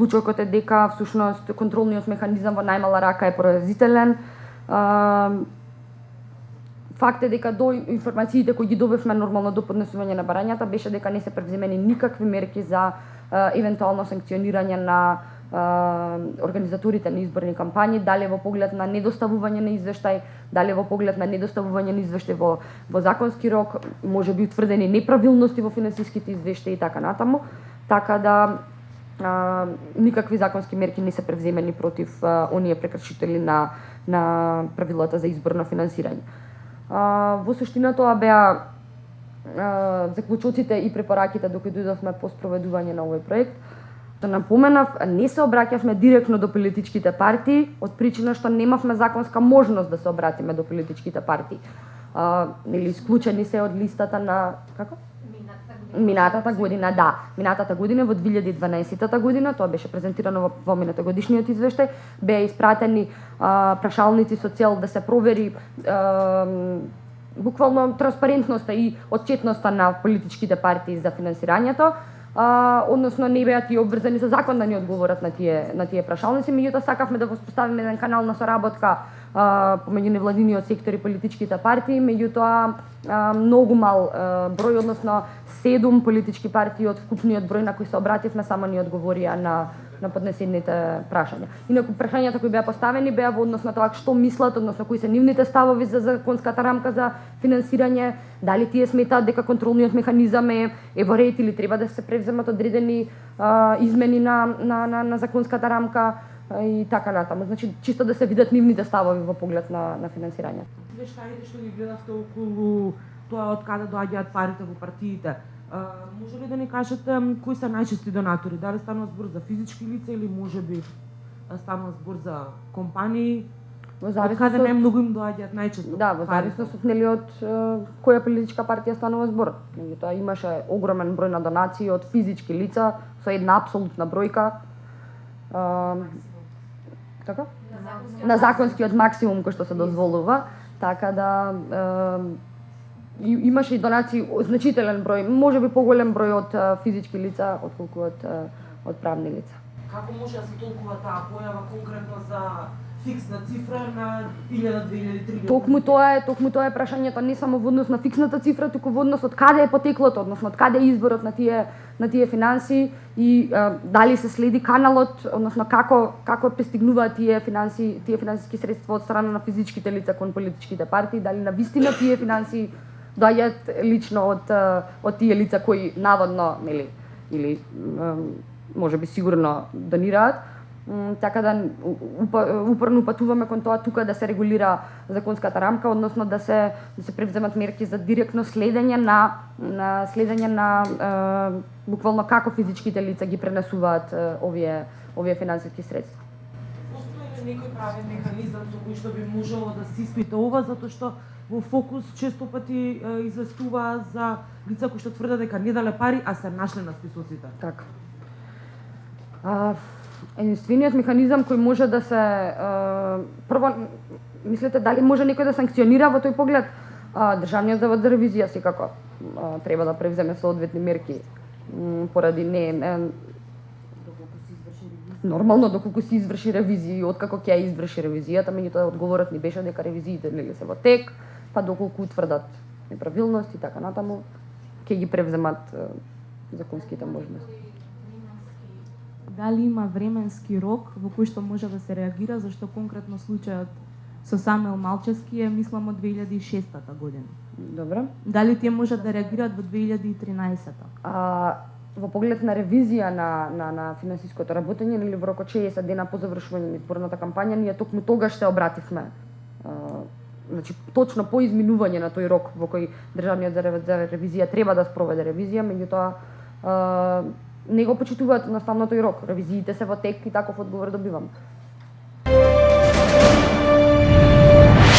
Заклучокот е дека всушност контролниот механизам во најмала рака е поразителен. Факт е дека до информациите кои ги добивме нормално до поднесување на барањата беше дека не се превземени никакви мерки за евентуално санкционирање на организаторите на изборни кампањи, дали во поглед на недоставување на извештај, дали во поглед на недоставување на извештај во законски рок, можеби утврдени неправилности во финансиските извештаи и така натаму. Така да никакви законски мерки не се превземени против оние прекршители на правилата за изборно финансирање. Во суштина тоа беа заклучоците и препораките докато дојдовме по спроведување на овој проект. Да напоменав, не се обраќавме директно до политичките партии, од причина што немавме законска можност да се обратиме до политичките партии. Нели исклучени се од листата на како? Минатата година, да. Минатата година во 2012 година, тоа беше презентирано во минатогодишниот извештај, беа испратени прашалници со цел да се провери буквално транспарентноста и отчетноста на политичките партии за финансирањето. Односно не беа тие обврзани со закон да ни одговорат на тие прашалници, меѓутоа сакавме да воспоставиме еден канал на соработка помеѓу невладиниот сектор и политичките партии, меѓутоа многу мал број, односно 7 политички партии од вкупниот број на кои се обративме само ни одговорија на поднесените прашања. Инаку прашањата кои беа поставени беа во однос на тоа што мислат, односно кои се нивните ставови за законската рамка за финансирање, дали тие сметаат дека контролниот механизам е во ред или треба да се превземат одредени измени на законската рамка и така натаму. Значи чисто да се видат нивните ставови во поглед на финансирање. Извештаите што ги гледавте околу тоа од каде доаѓаат парите во партиите, може ли да ни кажете кои се најчести донатори? Дали станува збор за физички лица или можеби станува збор за компании? Во зависност од каде најмногу им доаѓаат најчесто? Да, во зависност од нели од која политичка партија станува збор. Меѓутоа имаше огромен број на донации од физички лица со една апсолутна бројка. Како? На законскиот максимум кој што се дозволува, така да имаше и донации значителен број, можеби поголем број од физички лица отколку од правни лица. Како може да се толкува таа појава конкретно за фиксна цифра на 1000, 2000, 3000? Токму тоа е прашањето, не само во однос на фиксната цифра, туку во однос од каде е потеклото, односно од каде е изборот на тие финанси и дали се следи каналот, односно како пристигнуваат тие финансиски средства од страна на физичките лица кон политичките партии, дали на вистина тие финанси доаѓаат лично од тие лица кои наводно, нели, или можеби сигурно донираат. Така да упорно патуваме кон тоа тука да се регулира законската рамка, односно да се превземат мерки за директно следење на буквално како физичките лица ги пренесуваат овие финансиски средства. Постои ли некој правен механизам со кој што би можело да се испита ова, затоа што во фокус често пати известува за лица кои што тврдат дека не дале пари, а се нашле на списоците? Така. Единствениот механизам кој може да се прво мислите дали може некој да санкционира во тој поглед? Државниот завод за ревизија секако треба да превземе соодветни мерки поради нормално доколку се изврши ревизија, откако ќе ја изврши ревизијата, меѓутоа одговорот ни беше дека ревизиите нели се во тек, па доколку утврдат неправилности и така натаму, ќе ги превземат законските можности. Дали има временски рок во кој што може да се реагира, зашто конкретно случајот со Самуел Малчевски е мислам од 2006 година. Добро. Дали тие можат да реагираат во 2013? Во поглед на ревизија на финансиското работење, или во рокот 60 дена по завршување на изборната кампања, ние токму тогаш се обративме. Значи, точно по изминување на тој рок во кој Државниот завод за ревизија треба да спроведе ревизија, меѓутоа не го почитуваат наставно тој рок. Ревизиите се во тек и таков одговор добивам.